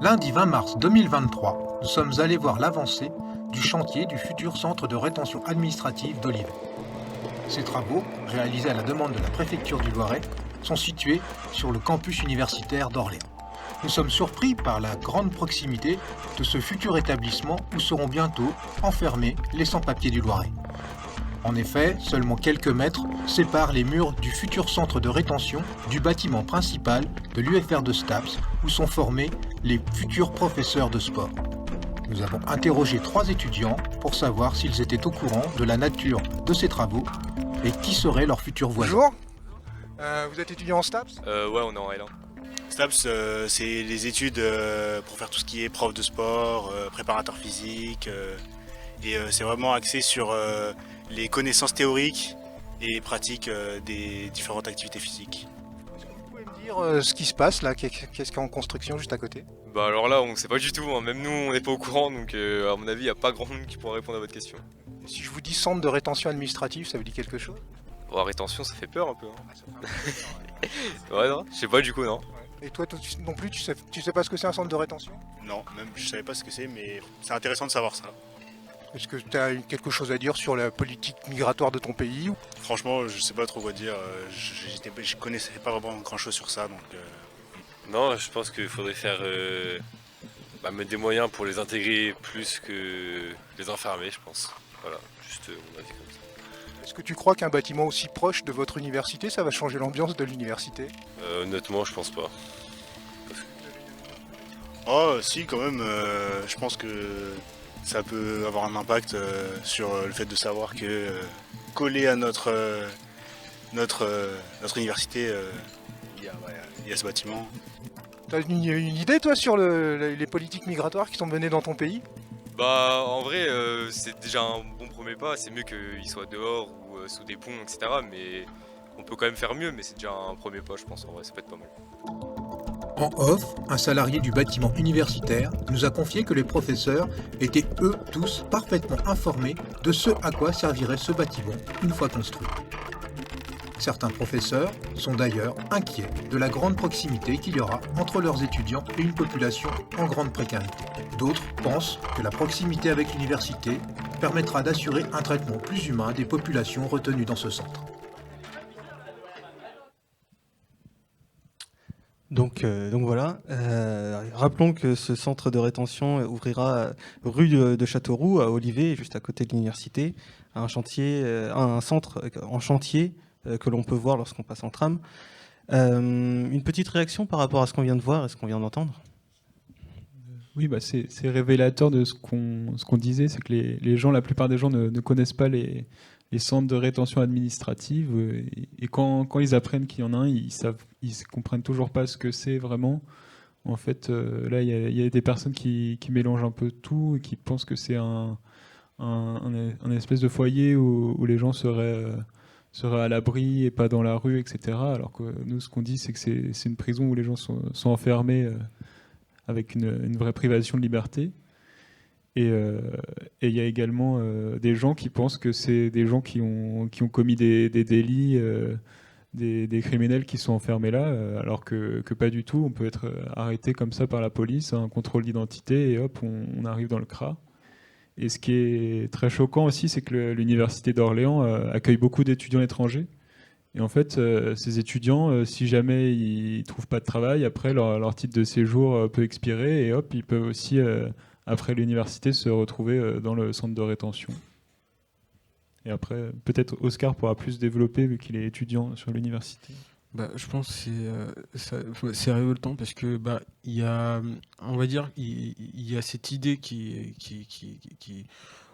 Lundi 20 mars 2023, nous sommes allés voir l'avancée du chantier du futur centre de rétention administrative d'Olivet. Ces travaux, réalisés à la demande de la préfecture du Loiret, sont situés sur le campus universitaire d'Orléans. Nous sommes surpris par la grande proximité de ce futur établissement où seront bientôt enfermés les sans-papiers du Loiret. En effet, seulement quelques mètres séparent les murs du futur centre de rétention du bâtiment principal de l'UFR de Staps où sont formés les futurs professeurs de sport. Nous avons interrogé 3 étudiants pour savoir s'ils étaient au courant de la nature de ces travaux et qui seraient leurs futurs voisins. Bonjour, vous êtes étudiant en STAPS ? Ouais, on est en L1. STAPS, c'est les études pour faire tout ce qui est prof de sport, préparateur physique, et c'est vraiment axé sur les connaissances théoriques et pratiques des différentes activités physiques. Est-ce que vous pouvez me dire ce qui se passe là, qu'est-ce qu'il y a en construction juste à côté ? Bah alors là, on ne sait pas du tout, hein. Même nous, on n'est pas au courant, donc à mon avis, il n'y a pas grand monde qui pourra répondre à votre question. Si je vous dis centre de rétention administrative, ça vous dit quelque chose ? Bon, rétention, ça fait peur un peu. Hein. Ouais, non, je sais pas du coup, non. Et toi non plus, tu sais pas ce que c'est un centre de rétention ? Non, même je savais pas ce que c'est, mais c'est intéressant de savoir ça. Est-ce que tu as quelque chose à dire sur la politique migratoire de ton pays ? Franchement, je sais pas trop quoi dire. Je connaissais pas vraiment grand chose sur ça, donc. Non, je pense qu'il faudrait faire mettre des moyens pour les intégrer plus que les enfermer, je pense. Voilà, juste mon avis comme ça. Est-ce que tu crois qu'un bâtiment aussi proche de votre université, ça va changer l'ambiance de l'université ? Honnêtement, je pense pas. Oh, si, quand même. Je pense que ça peut avoir un impact sur le fait de savoir que collé à notre université, il y a ce bâtiment. T'as une idée toi sur les politiques migratoires qui sont menées dans ton pays ? Bah en vrai c'est déjà un bon premier pas, c'est mieux qu'ils soient dehors ou sous des ponts, etc. Mais on peut quand même faire mieux, mais c'est déjà un premier pas je pense, en vrai ça peut être pas mal. En off, un salarié du bâtiment universitaire nous a confié que les professeurs étaient eux tous parfaitement informés de ce à quoi servirait ce bâtiment une fois construit. Certains professeurs sont d'ailleurs inquiets de la grande proximité qu'il y aura entre leurs étudiants et une population en grande précarité. D'autres pensent que la proximité avec l'université permettra d'assurer un traitement plus humain des populations retenues dans ce centre. Donc voilà, rappelons que ce centre de rétention ouvrira rue de Châteauroux à Olivet, juste à côté de l'université, un centre en chantier que l'on peut voir lorsqu'on passe en tram. Une petite réaction par rapport à ce qu'on vient de voir et ce qu'on vient d'entendre ? Oui, bah c'est révélateur de ce qu'on disait, c'est que les gens, la plupart des gens ne connaissent pas les centres de rétention administrative et quand ils apprennent qu'il y en a un, ils comprennent toujours pas ce que c'est vraiment. En fait, là, il y a des personnes qui mélangent un peu tout et qui pensent que c'est un espèce de foyer où les gens seraient à l'abri et pas dans la rue, etc. Alors que nous, ce qu'on dit, c'est que c'est une prison où les gens sont enfermés avec une vraie privation de liberté. Et il y a également des gens qui pensent que c'est des gens qui ont commis des délits, des criminels qui sont enfermés là, alors que pas du tout. On peut être arrêté comme ça par la police, un contrôle d'identité, et hop, on arrive dans le CRA. Et ce qui est très choquant aussi, c'est que l'université d'Orléans accueille beaucoup d'étudiants étrangers. Et en fait, ces étudiants, si jamais ils ne trouvent pas de travail, après leur titre de séjour peut expirer, et hop, ils peuvent aussi... après l'université, se retrouver dans le centre de rétention. Et après, peut-être Oscar pourra plus développer vu qu'il est étudiant sur l'université. Je pense que c'est révoltant parce que il y a, on va dire, il y a cette idée qui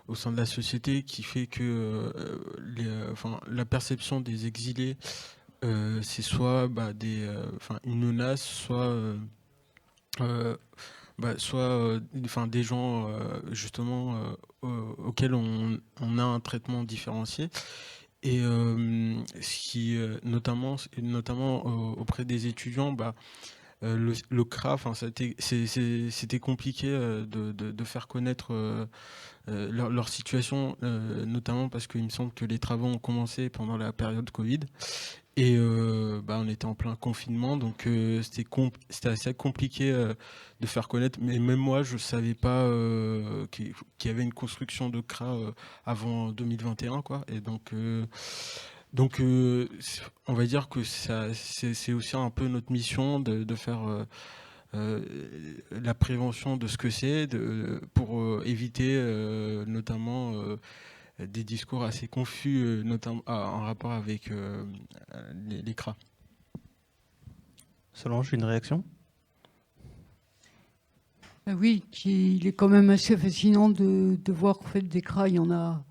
au sein de la société qui fait que la perception des exilés c'est soit une menace, soit des gens justement auxquels on a un traitement différencié. Et ce qui, notamment auprès des étudiants, le CRA, c'était compliqué de faire connaître leur situation, notamment parce qu'il me semble que les travaux ont commencé pendant la période Covid. Et on était en plein confinement, donc c'était assez compliqué de faire connaître. Mais même moi, je ne savais pas qu'il y avait une construction de CRA avant 2021, quoi. Et donc on va dire que c'est aussi un peu notre mission de faire la prévention de ce que c'est, pour éviter notamment des discours assez confus, notamment en rapport avec les CRA. Solange, une réaction ? Oui, il est quand même assez fascinant de voir qu'en fait des CRA, il y en a.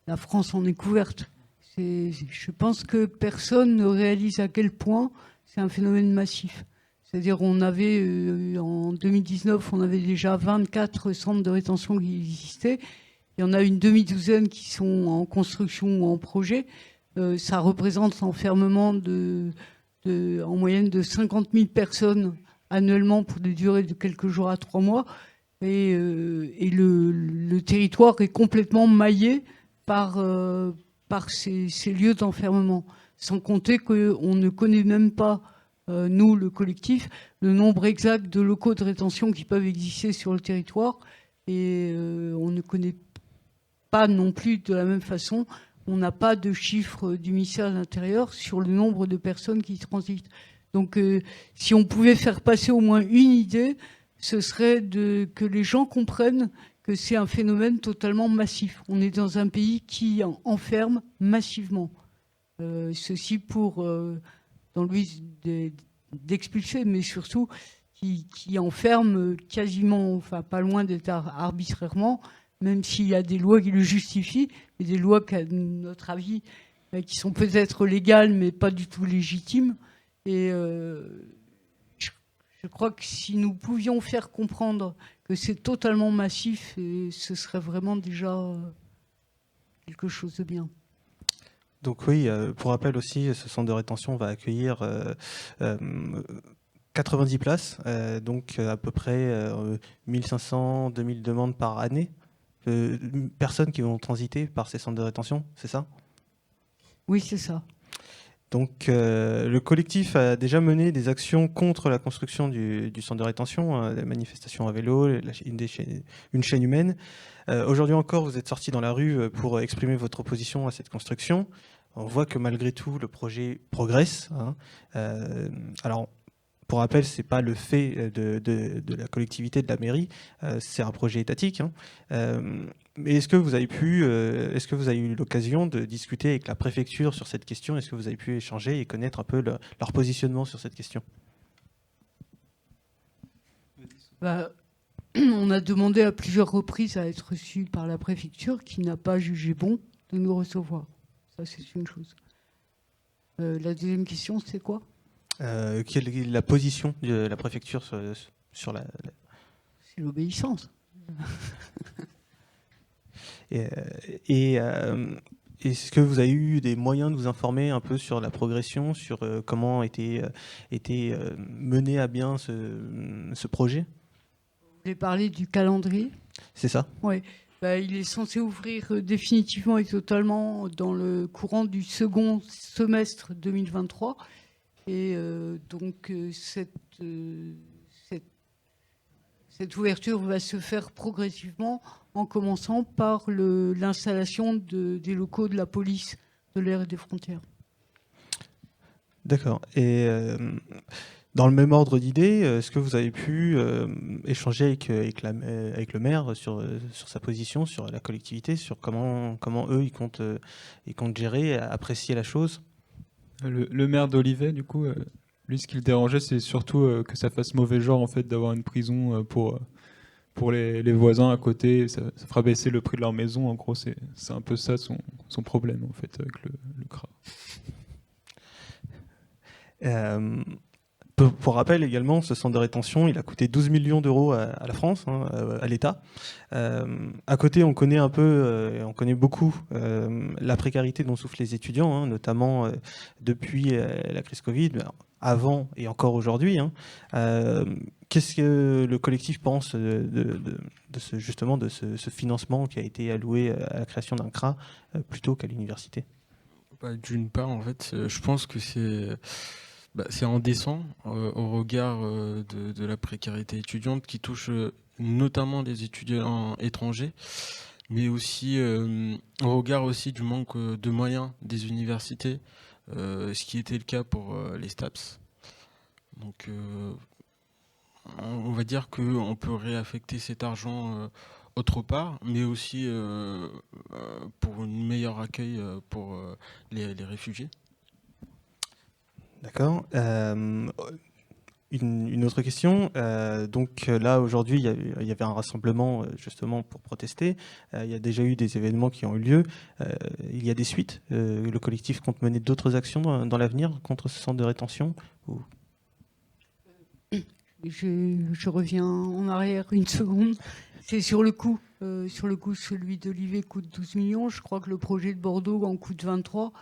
La France en est couverte. Je pense que personne ne réalise à quel point c'est un phénomène massif. C'est-à-dire, on avait en 2019, on avait déjà 24 centres de rétention qui existaient. Il y en a une demi-douzaine qui sont en construction ou en projet. Ça représente l'enfermement en moyenne de 50 000 personnes annuellement pour des durées de quelques jours à 3 mois. Et le territoire est complètement maillé par ces lieux d'enfermement. Sans compter qu'on ne connaît même pas, nous, le collectif, le nombre exact de locaux de rétention qui peuvent exister sur le territoire. Et on ne connaît pas non plus de la même façon. On n'a pas de chiffre du ministère de l'Intérieur sur le nombre de personnes qui transitent. Donc, si on pouvait faire passer au moins une idée, ce serait que les gens comprennent que c'est un phénomène totalement massif. On est dans un pays qui enferme massivement. Ceci pour, dans le but d'expulser, mais surtout qui enferme quasiment, enfin pas loin d'être arbitrairement, même s'il y a des lois qui le justifient, et des lois qu'à notre avis, qui sont peut-être légales, mais pas du tout légitimes. Et je crois que si nous pouvions faire comprendre que c'est totalement massif, ce serait vraiment déjà quelque chose de bien. Donc oui, pour rappel aussi, ce centre de rétention va accueillir 90 places, donc à peu près 1500-2000 demandes par année. Personnes qui vont transiter par ces centres de rétention, c'est ça ? Oui, c'est ça. Donc le collectif a déjà mené des actions contre la construction du centre de rétention, des manifestations à vélo, une chaîne humaine. Aujourd'hui encore, vous êtes sortis dans la rue pour exprimer votre opposition à cette construction. On voit que malgré tout, le projet progresse. Alors, pour rappel, ce n'est pas le fait de la collectivité, de la mairie, c'est un projet étatique. Mais est-ce que vous avez eu l'occasion de discuter avec la préfecture sur cette question ? Est-ce que vous avez pu échanger et connaître un peu leur positionnement sur cette question ? On a demandé à plusieurs reprises à être reçus par la préfecture qui n'a pas jugé bon de nous recevoir. Ça, c'est une chose. La deuxième question, c'est quoi ? Quelle est la position de la préfecture sur la... C'est l'obéissance. Est-ce que vous avez eu des moyens de vous informer un peu sur la progression, sur comment était mené à bien ce projet ? Vous voulez parler du calendrier ? C'est ça ? Oui. Il est censé ouvrir définitivement et totalement dans le courant du second semestre 2023. Et donc cette ouverture va se faire progressivement en commençant par l'installation des locaux de la police de l'air et des frontières. D'accord. Et dans le même ordre d'idée, est-ce que vous avez pu échanger avec le maire sur sa position, sur la collectivité, sur comment eux ils comptent gérer, apprécier la chose ? Le maire d'Olivet, du coup, lui, ce qui le dérangeait, c'est surtout que ça fasse mauvais genre en fait d'avoir une prison pour les voisins à côté. Ça fera baisser le prix de leur maison. En gros, c'est un peu ça son problème en fait avec le CRA. Pour rappel également, ce centre de rétention, il a coûté 12 millions d'euros à la France, hein, à l'État. À côté, on connaît un peu, on connaît beaucoup la précarité dont souffrent les étudiants, hein, notamment depuis la crise Covid, avant et encore aujourd'hui. Hein. Qu'est-ce que le collectif pense justement de ce financement qui a été alloué à la création d'un CRA plutôt qu'à l'université? D'une part, en fait, je pense que c'est indécent au regard de la précarité étudiante qui touche notamment les étudiants étrangers, mais aussi au regard aussi du manque de moyens des universités, ce qui était le cas pour les STAPS. Donc on va dire qu'on peut réaffecter cet argent autre part, mais aussi pour un meilleur accueil pour les réfugiés. D'accord. Une autre question. Donc là, aujourd'hui, il y avait un rassemblement justement pour protester. Il y a déjà eu des événements qui ont eu lieu. Il y a des suites. Le collectif compte mener d'autres actions dans l'avenir contre ce centre de rétention ou... Je reviens en arrière une seconde. C'est sur le coup. Celui d'Olivet coûte 12 millions. Je crois que le projet de Bordeaux en coûte 23.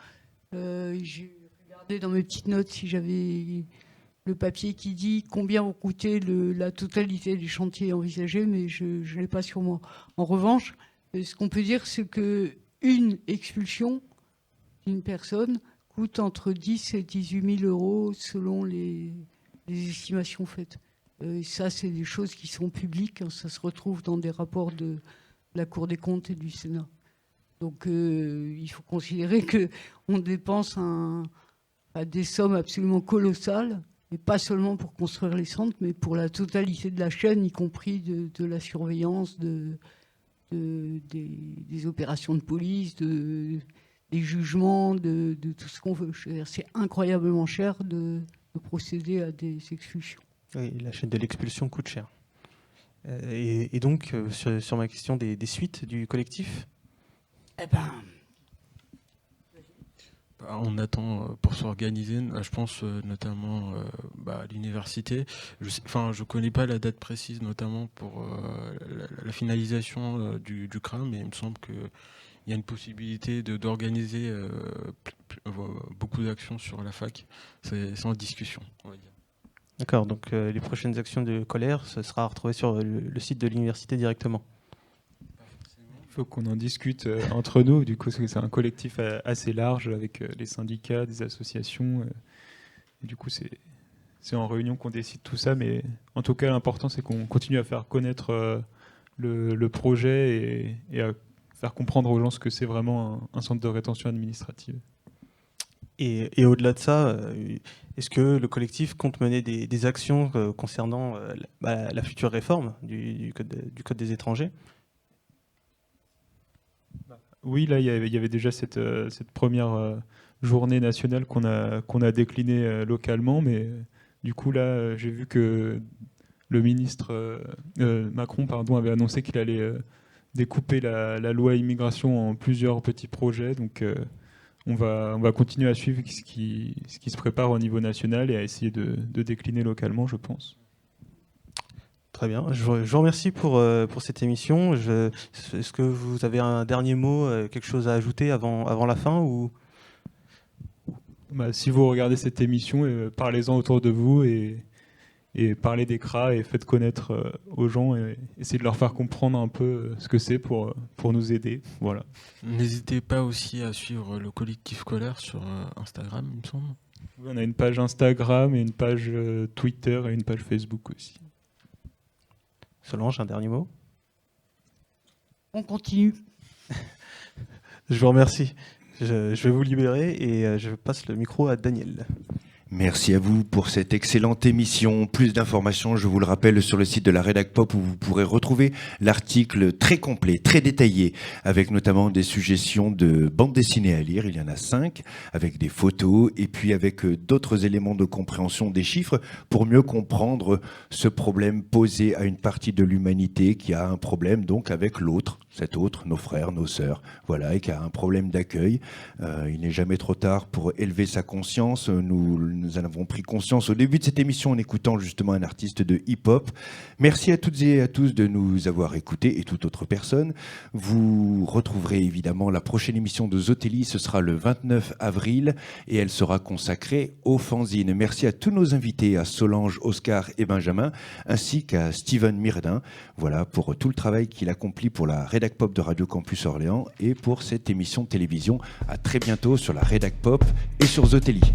J'ai regardé dans mes petites notes si j'avais le papier qui dit combien vont coûter la totalité des chantiers envisagés, mais je ne l'ai pas sur moi. En revanche, ce qu'on peut dire, c'est qu'une expulsion d'une personne coûte entre 10 et 18 000 euros selon les estimations faites. Ça, c'est des choses qui sont publiques. Hein, ça se retrouve dans des rapports de la Cour des comptes et du Sénat. Donc, il faut considérer qu'on dépense des sommes absolument colossales, et pas seulement pour construire les centres, mais pour la totalité de la chaîne, y compris de la surveillance, des opérations de police, des jugements, de tout ce qu'on veut. C'est incroyablement cher de procéder à des expulsions. Oui, la chaîne de l'expulsion coûte cher. Et donc, sur ma question des suites du collectif, on attend pour s'organiser, je pense notamment à l'université. Je connais pas la date précise, notamment pour la finalisation du CRA, mais il me semble qu'il y a une possibilité d'organiser beaucoup d'actions sur la fac. C'est en discussion, on va dire. D'accord, donc les prochaines actions de colère, ce sera à retrouver sur le site de l'université directement. Il faut qu'on en discute entre nous, du coup, parce que c'est un collectif assez large avec les syndicats, des associations. Et du coup, c'est en réunion qu'on décide tout ça, mais en tout cas, l'important, c'est qu'on continue à faire connaître le projet et à faire comprendre aux gens ce que c'est vraiment un centre de rétention administrative. Et au-delà de ça, est-ce que le collectif compte mener des actions concernant la future réforme du Code des étrangers ? Oui, là, il y avait déjà cette première journée nationale qu'on a déclinée localement, mais du coup, là, j'ai vu que le ministre Macron avait annoncé qu'il allait découper la loi immigration en plusieurs petits projets, donc on va continuer à suivre ce qui se prépare au niveau national et à essayer de décliner localement, je pense. Très bien. Je vous remercie pour cette émission. Est-ce que vous avez un dernier mot, quelque chose à ajouter avant la fin ou... Si vous regardez cette émission, parlez-en autour de vous et parlez des CRA et faites connaître aux gens et essayez de leur faire comprendre un peu ce que c'est pour nous aider. Voilà. N'hésitez pas aussi à suivre le collectif scolaire sur Instagram, il me semble. Oui, on a une page Instagram et une page Twitter et une page Facebook aussi. Solange, un dernier mot ? On continue. Je vous remercie. Je vais vous libérer et je passe le micro à Daniel. Merci à vous pour cette excellente émission. Plus d'informations, je vous le rappelle, sur le site de la Rédac Pop où vous pourrez retrouver l'article très complet, très détaillé, avec notamment des suggestions de bandes dessinées à lire. Il y en a 5, avec des photos et puis avec d'autres éléments de compréhension des chiffres pour mieux comprendre ce problème posé à une partie de l'humanité qui a un problème donc avec l'autre, cet autre, nos frères, nos sœurs, voilà, et qui a un problème d'accueil. Il n'est jamais trop tard pour élever sa conscience. Nous en avons pris conscience au début de cette émission en écoutant justement un artiste de hip-hop. Merci à toutes et à tous de nous avoir écoutés et toute autre personne. Vous retrouverez évidemment la prochaine émission de Zotelli, ce sera le 29 avril et elle sera consacrée aux fanzines. Merci à tous nos invités, à Solange, Oscar et Benjamin, ainsi qu'à Steven Mirdin, voilà, pour tout le travail qu'il accomplit pour la Rédac Pop de Radio Campus Orléans et pour cette émission de télévision. À très bientôt sur la Rédac Pop et sur Zotelli.